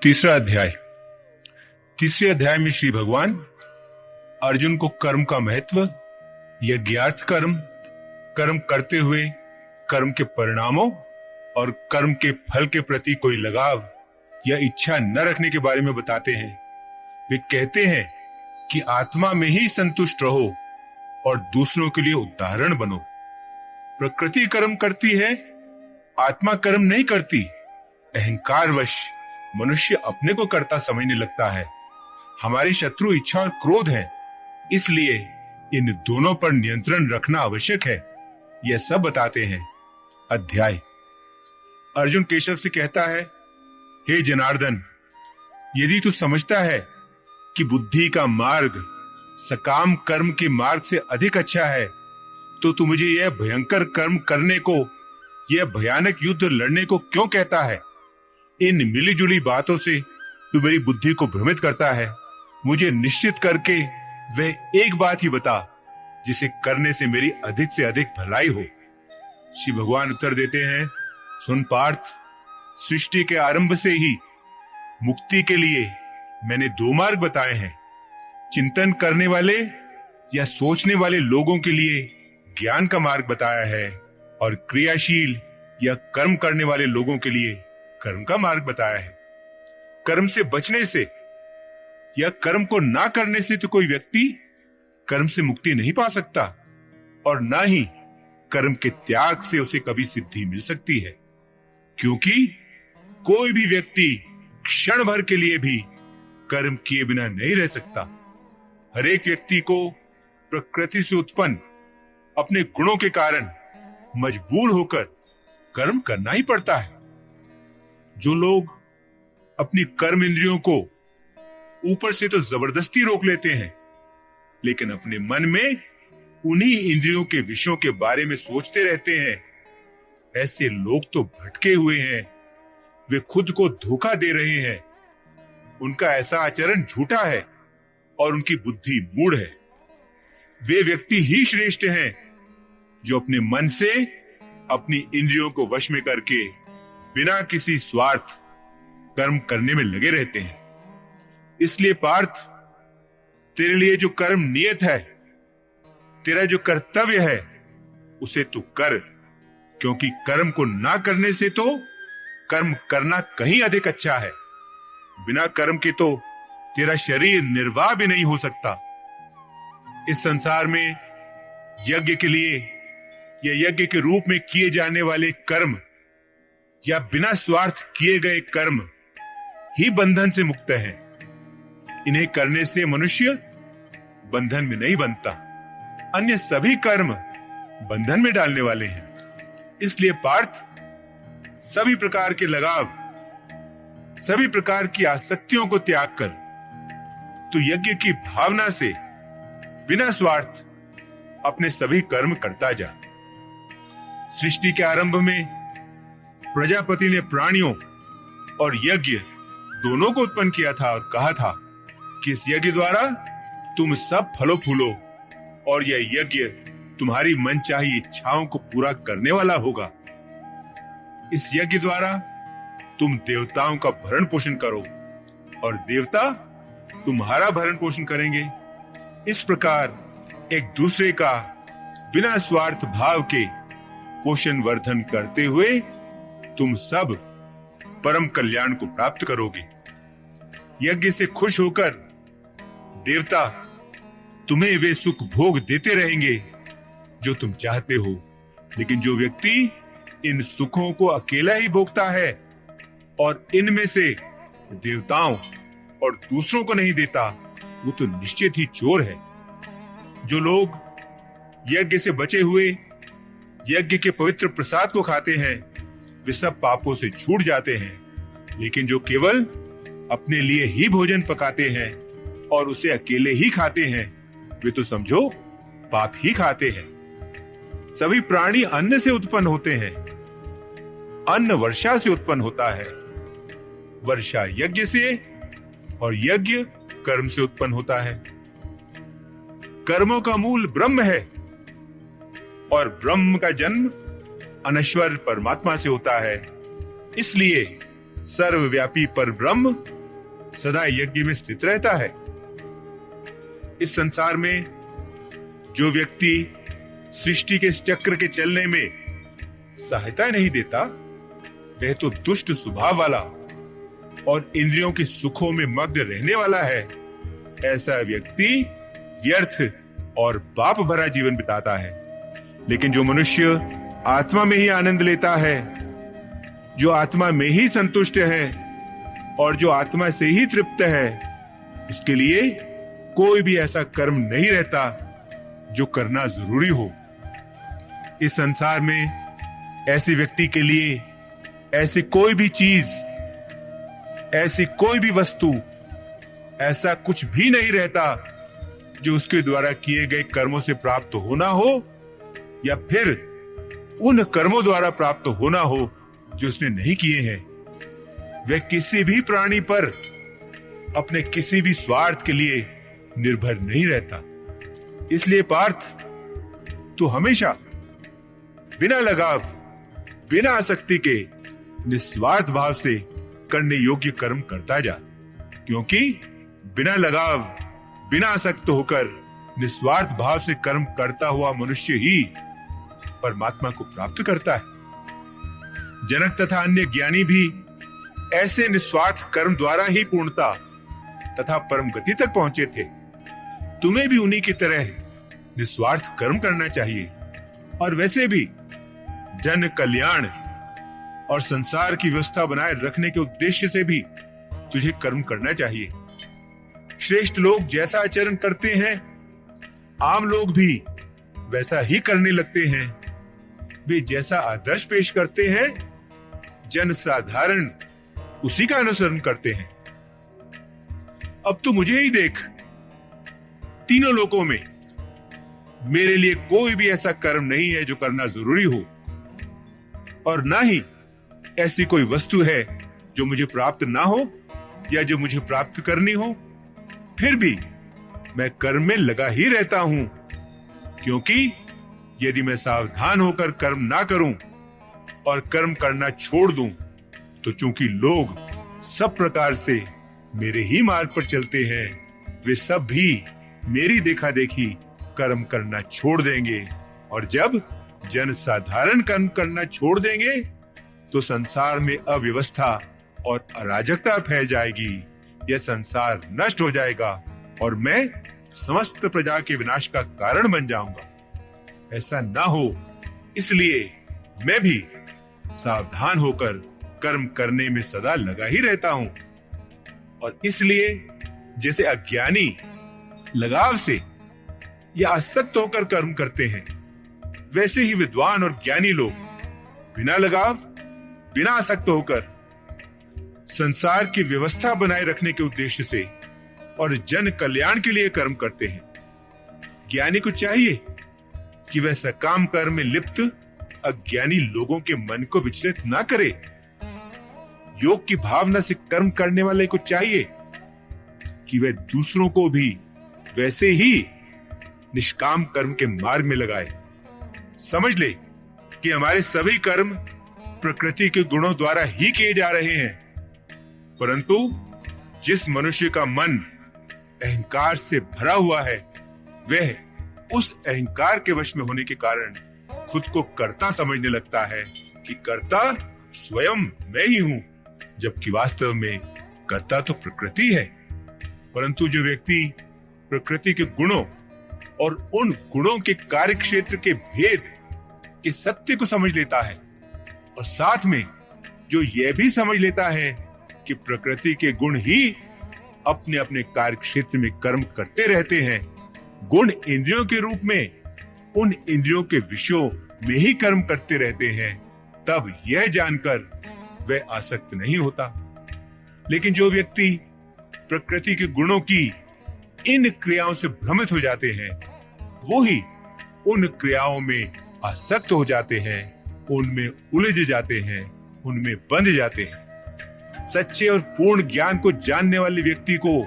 तीसरा अध्याय। तीसरे अध्याय में श्री भगवान अर्जुन को कर्म का महत्व, यज्ञार्थ कर्म, कर्म करते हुए कर्म के परिणामों और कर्म के फल के प्रति कोई लगाव या इच्छा न रखने के बारे में बताते हैं। वे कहते हैं कि आत्मा में ही संतुष्ट रहो और दूसरों के लिए उदाहरण बनो। प्रकृति कर्म करती है, आत्मा कर्म नहीं करती। अहंकारवश मनुष्य अपने को कर्ता समझने लगता है। हमारे शत्रु इच्छा और क्रोध है, इसलिए इन दोनों पर नियंत्रण रखना आवश्यक है। यह सब बताते हैं। अध्याय। अर्जुन केशव से कहता है, हे जनार्दन, यदि तू समझता है कि बुद्धि का मार्ग सकाम कर्म के मार्ग से अधिक अच्छा है, तो तू मुझे यह भयंकर कर्म करने को, यह भयानक युद्ध लड़ने को क्यों कहता है? इन मिली-जुली बातों से तू मेरी बुद्धि को भ्रमित करता है। मुझे निश्चित करके वह एक बात ही बता जिसे करने से मेरी अधिक से अधिक भलाई हो। श्री भगवान उत्तर देते हैं, सुन पार्थ, सृष्टि के आरंभ से ही मुक्ति के लिए मैंने दो मार्ग बताए हैं। चिंतन करने वाले या सोचने वाले लोगों के लिए ज्ञान का मार्ग बताया है और क्रियाशील या कर्म करने वाले लोगों के लिए कर्म का मार्ग बताया है। कर्म से बचने से या कर्म को ना करने से तो कोई व्यक्ति कर्म से मुक्ति नहीं पा सकता और ना ही कर्म के त्याग से उसे कभी सिद्धि मिल सकती है, क्योंकि कोई भी व्यक्ति क्षण भर के लिए भी कर्म किए बिना नहीं रह सकता। हर एक व्यक्ति को प्रकृति से उत्पन्न अपने गुणों के कारण मजबूर होकर कर्म करना ही पड़ता है। जो लोग अपनी कर्म इंद्रियों को ऊपर से तो जबरदस्ती रोक लेते हैं, लेकिन अपने मन में उन्हीं इंद्रियों के विषयों के बारे में सोचते रहते हैं, ऐसे लोग तो भटके हुए हैं। वे खुद को धोखा दे रहे हैं। उनका ऐसा आचरण झूठा है और उनकी बुद्धि मूढ़ है। वे व्यक्ति ही श्रेष्ठ हैं जो अपने मन से अपनी इंद्रियों को वश में करके बिना किसी स्वार्थ कर्म करने में लगे रहते हैं। इसलिए पार्थ, तेरे लिए जो कर्म नियत है, तेरा जो कर्तव्य है, उसे तू कर, क्योंकि कर्म को ना करने से तो कर्म करना कहीं अधिक अच्छा है। बिना कर्म के तो तेरा शरीर निर्वाह भी नहीं हो सकता। इस संसार में यज्ञ के लिए या यज्ञ के रूप में किए जाने वाले कर्म या बिना स्वार्थ किए गए कर्म ही बंधन से मुक्त हैं। इन्हें करने से मनुष्य बंधन में नहीं बनता। अन्य सभी कर्म बंधन में डालने वाले हैं। इसलिए पार्थ, सभी प्रकार के लगाव, सभी प्रकार की आसक्तियों को त्याग कर तू यज्ञ की भावना से बिना स्वार्थ अपने सभी कर्म करता जा। सृष्टि के आरंभ में प्रजापति ने प्राणियों और यज्ञ दोनों को उत्पन्न किया था और कहा था कि इस यज्ञ द्वारा तुम सब फलो फूलो और यह यज्ञ तुम्हारी मनचाही इच्छाओं को पूरा करने वाला होगा। इस यज्ञ द्वारा तुम देवताओं का भरण पोषण करो और देवता तुम्हारा भरण पोषण करेंगे। इस प्रकार एक दूसरे का बिना स्वार्थ भाव के पोषण वर्धन करते हुए तुम सब परम कल्याण को प्राप्त करोगे। यज्ञ से खुश होकर देवता तुम्हें वे सुख भोग देते रहेंगे जो तुम चाहते हो, लेकिन जो व्यक्ति इन सुखों को अकेला ही भोगता है और इनमें से देवताओं और दूसरों को नहीं देता, वो तो निश्चित ही चोर है। जो लोग यज्ञ से बचे हुए यज्ञ के पवित्र प्रसाद को खाते हैं, वे सब पापों से छूट जाते हैं, लेकिन जो केवल अपने लिए ही भोजन पकाते हैं और उसे अकेले ही खाते हैं, वे तो समझो पाप ही खाते हैं। सभी प्राणी अन्न से उत्पन्न होते हैं। अन्न वर्षा से उत्पन्न होता है, वर्षा यज्ञ से और यज्ञ कर्म से उत्पन्न होता है। कर्मों का मूल ब्रह्म है और ब्रह्म का जन्म अनश्वर परमात्मा से होता है। इसलिए सर्वव्यापी पर ब्रह्म सदा यज्ञ में स्थित रहता है। इस संसार में जो व्यक्ति सृष्टि के इस चक्र के चलने में सहायता नहीं देता, वह तो दुष्ट स्वभाव वाला और इंद्रियों के सुखों में मग्न रहने वाला है। ऐसा व्यक्ति व्यर्थ और पाप भरा जीवन बिताता है। लेकिन जो मनुष्य आत्मा में ही आनंद लेता है, जो आत्मा में ही संतुष्ट है और जो आत्मा से ही तृप्त है, उसके लिए कोई भी ऐसा कर्म नहीं रहता जो करना जरूरी हो। इस संसार में ऐसे व्यक्ति के लिए ऐसी कोई भी चीज, ऐसी कोई भी वस्तु, ऐसा कुछ भी नहीं रहता जो उसके द्वारा किए गए कर्मों से प्राप्त होना हो या फिर उन कर्मों द्वारा प्राप्त होना हो जो उसने नहीं किए हैं। वह किसी भी प्राणी पर अपने किसी भी स्वार्थ के लिए निर्भर नहीं रहता। इसलिए पार्थ, तू हमेशा बिना लगाव, बिना आसक्ति के निस्वार्थ भाव से करने योग्य कर्म करता जा, क्योंकि बिना लगाव, बिना आसक्त होकर निस्वार्थ भाव से कर्म करता हुआ मनुष्य ही परमात्मा को प्राप्त करता है। जनक तथा अन्य ज्ञानी भी ऐसे निस्वार्थ कर्म द्वारा ही पूर्णता तथा परम गति तक पहुंचे थे। तुम्हें भी उन्हीं की तरह निस्वार्थ कर्म करना चाहिए। और वैसे भी जन कल्याण और संसार की व्यवस्था बनाए रखने के उद्देश्य से भी तुझे कर्म करना चाहिए। श्रेष्ठ लोग जैसा आचरण करते हैं, आम लोग भी वैसा ही करने लगते हैं। वे जैसा आदर्श पेश करते हैं, जन साधारण उसी का अनुसरण करते हैं। अब तो मुझे ही देख, तीनों लोकों में मेरे लिए कोई भी ऐसा कर्म नहीं है जो करना जरूरी हो, और ना ही ऐसी कोई वस्तु है जो मुझे प्राप्त ना हो या जो मुझे प्राप्त करनी हो। फिर भी मैं कर्म में लगा ही रहता हूं, क्योंकि यदि मैं सावधान होकर कर्म ना करूं और कर्म करना छोड़ दूं, तो चूंकि लोग सब प्रकार से मेरे ही मार्ग पर चलते हैं, वे सब भी मेरी देखा देखी कर्म करना छोड़ देंगे। और जब जन साधारण कर्म करना छोड़ देंगे, तो संसार में अव्यवस्था और अराजकता फैल जाएगी। यह संसार नष्ट हो जाएगा और मैं समस्त प्रजा के विनाश का कारण बन जाऊंगा। ऐसा ना हो, इसलिए मैं भी सावधान होकर कर्म करने में सदा लगा ही रहता हूं। और इसलिए जैसे अज्ञानी लगाव से या आसक्त होकर कर्म करते हैं, वैसे ही विद्वान और ज्ञानी लोग बिना लगाव, बिना आसक्त होकर संसार की व्यवस्था बनाए रखने के उद्देश्य से और जन कल्याण के लिए कर्म करते हैं। ज्ञानी को चाहिए कि वह सकाम कर्म में लिप्त अज्ञानी लोगों के मन को विचलित ना करे। योग की भावना से कर्म करने वाले को चाहिए कि वह दूसरों को भी वैसे ही निष्काम कर्म के मार्ग में लगाए। समझ ले कि हमारे सभी कर्म प्रकृति के गुणों द्वारा ही किए जा रहे हैं, परंतु जिस मनुष्य का मन अहंकार से भरा हुआ है, वह उस अहंकार के वश में होने के कारण खुद को कर्ता समझने लगता है कि कर्ता स्वयं मैं ही हूं, जबकि वास्तव में कर्ता तो प्रकृति है। परंतु जो व्यक्ति प्रकृति के गुणों और उन गुणों के कार्य क्षेत्र के भेद के सत्य को समझ लेता है, और साथ में जो यह भी समझ लेता है कि प्रकृति के गुण ही अपने अपने कार्य क्षेत्र में कर्म करते रहते हैं, गुण इंद्रियों के रूप में उन इंद्रियों के विषयों में ही कर्म करते रहते हैं, तब यह जानकर वह आसक्त नहीं होता। लेकिन जो व्यक्ति प्रकृति के गुणों की इन क्रियाओं से भ्रमित हो जाते हैं, वो ही उन क्रियाओं में आसक्त हो जाते हैं, उनमें उलझ जाते हैं, उनमें बंध जाते हैं। सच्चे और पूर्ण ज्ञान को जानने वाले व्यक्ति को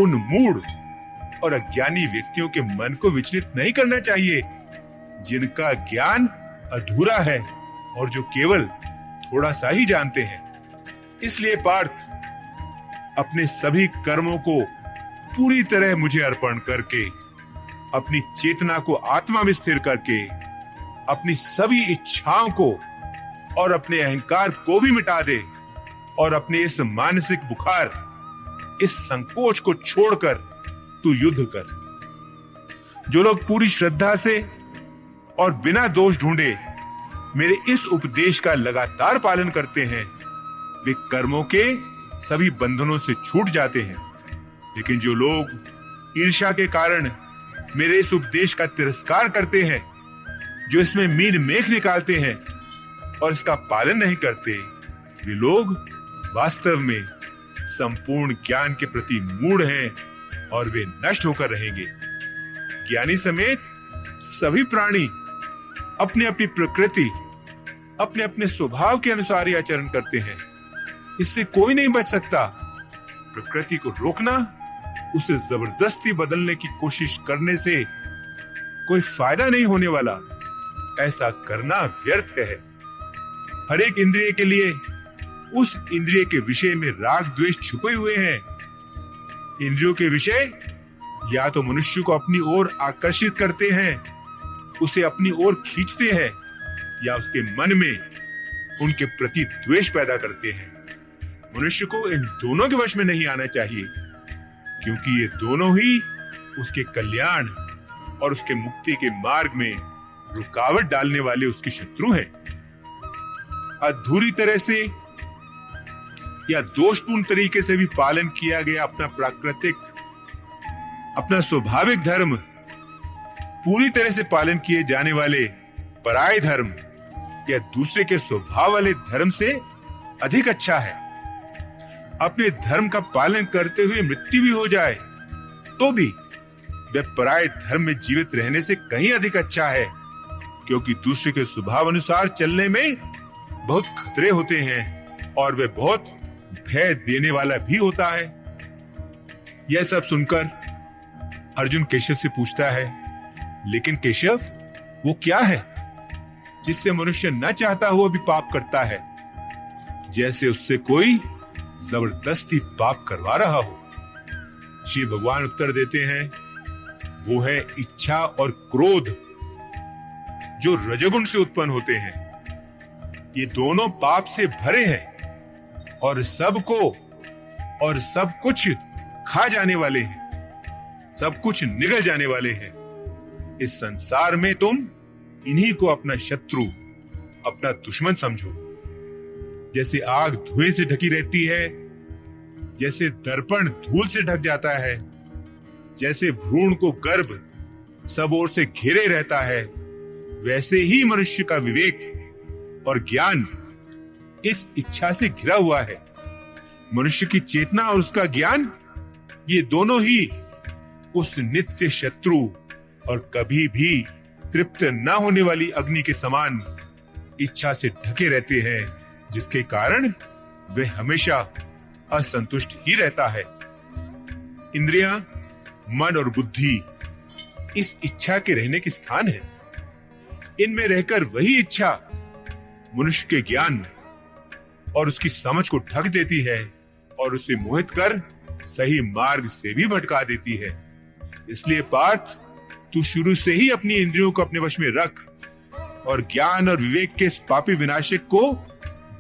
उन मूढ़ और अज्ञानी व्यक्तियों के मन को विचलित नहीं करना चाहिए, जिनका ज्ञान अधूरा है और जो केवल थोड़ा सा ही जानते हैं। इसलिए पार्थ, अपने सभी कर्मों को पूरी तरह मुझे अर्पण करके, अपनी चेतना को आत्मा में स्थिर करके, अपनी सभी इच्छाओं को और अपने अहंकार को भी मिटा दे और अपने इस मानसिक बुखार, इस संकोच को छोड़कर तू युद्ध कर। जो लोग पूरी श्रद्धा से और बिना दोष ढूंढे मेरे इस उपदेश का लगातार पालन करते हैं, वे कर्मों के सभी बंधनों से छूट जाते हैं। लेकिन जो लोग ईर्ष्या के कारण मेरे इस उपदेश का तिरस्कार करते हैं, जो इसमें मीन मेख निकालते हैं और इसका पालन नहीं करते, वे लोग वास्तव में संपूर्ण ज्ञान के प्रति मूढ़ हैं और वे नष्ट होकर रहेंगे। ज्ञानी समेत सभी प्राणी अपनी अपनी प्रकृति, अपने अपने स्वभाव के अनुसार ही आचरण करते हैं। इससे कोई नहीं बच सकता। प्रकृति को रोकना, उसे जबरदस्ती बदलने की कोशिश करने से कोई फायदा नहीं होने वाला। ऐसा करना व्यर्थ है। हर एक इंद्रिय के लिए उस इंद्रिय के विषय में राग द्वेष छुपे हुए हैं। इंद्रियों के विषय या तो मनुष्य को अपनी ओर आकर्षित करते हैं, उसे अपनी ओर खींचते हैं, या उसके मन में उनके प्रति द्वेष पैदा करते हैं। मनुष्य को इन दोनों के वश में नहीं आना चाहिए, क्योंकि ये दोनों ही उसके कल्याण और उसके मुक्ति के मार्ग में रुकावट डालने वाले उसके शत्रु हैं। अधूरी तरह से या दोषपूर्ण तरीके से भी पालन किया गया अपना प्राकृतिक, अपना स्वाभाविक धर्म पूरी तरह से पालन किए जाने वाले पराये धर्म या दूसरे के स्वभाव वाले धर्म से अधिक अच्छा है। अपने धर्म का पालन करते हुए मृत्यु भी हो जाए तो भी वह पराये धर्म में जीवित रहने से कहीं अधिक अच्छा है, क्योंकि दूसरे के स्वभाव अनुसार चलने में बहुत खतरे होते हैं और वह बहुत भय देने वाला भी होता है। यह सब सुनकर अर्जुन केशव से पूछता है, लेकिन केशव, वो क्या है जिससे मनुष्य न चाहता हुआ भी पाप करता है, जैसे उससे कोई जबरदस्ती पाप करवा रहा हो? श्री भगवान उत्तर देते हैं, वो है इच्छा और क्रोध, जो रजोगुण से उत्पन्न होते हैं। ये दोनों पाप से भरे हैं और सबको और सब कुछ खा जाने वाले हैं, सब कुछ निगल जाने वाले हैं। इस संसार में तुम इन्हीं को अपना शत्रु, अपना दुश्मन समझो। जैसे आग धुएं से ढकी रहती है, जैसे दर्पण धूल से ढक जाता है, जैसे भ्रूण को गर्भ सब ओर से घेरे रहता है, वैसे ही मनुष्य का विवेक और ज्ञान इस इच्छा से घिरा हुआ है। मनुष्य की चेतना और उसका ज्ञान, ये दोनों ही उस नित्य शत्रु और कभी भी तृप्त न होने वाली अग्नि के समान इच्छा से ढके रहते हैं, जिसके कारण वे हमेशा असंतुष्ट ही रहता है। इंद्रियां, मन और बुद्धि इस इच्छा के रहने के स्थान है। इनमें रहकर वही इच्छा मनुष्य के ज्ञान और उसकी समझ को ढक देती है और उसे मोहित कर सही मार्ग से भी भटका देती है। इसलिए पार्थ, तू शुरू से ही अपनी इंद्रियों को अपने वश में रख और ज्ञान और विवेक के इस पापी विनाशक को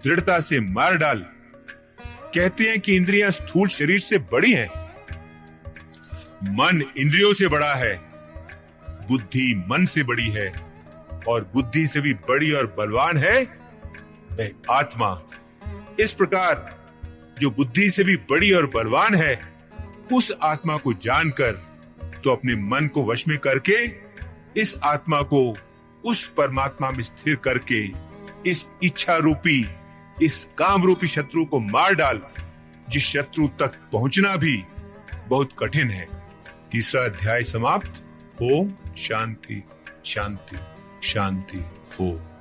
दृढ़ता से मार डाल। कहते हैं कि इंद्रियां स्थूल शरीर से बड़ी हैं, मन इंद्रियों से बड़ा है, बुद्धि मन से बड़ी है और बुद्धि से भी बड़ी और बलवान है वह आत्मा। इस प्रकार जो बुद्धि से भी बड़ी और बलवान है, उस आत्मा को जानकर तो अपने मन को वश में करके इस आत्मा को उस परमात्मा में स्थिर करके इस इच्छा रूपी, इस काम रूपी शत्रु को मार डाल, जिस शत्रु तक पहुंचना भी बहुत कठिन है। तीसरा अध्याय समाप्त। ओम शांति शांति शांति। ओम।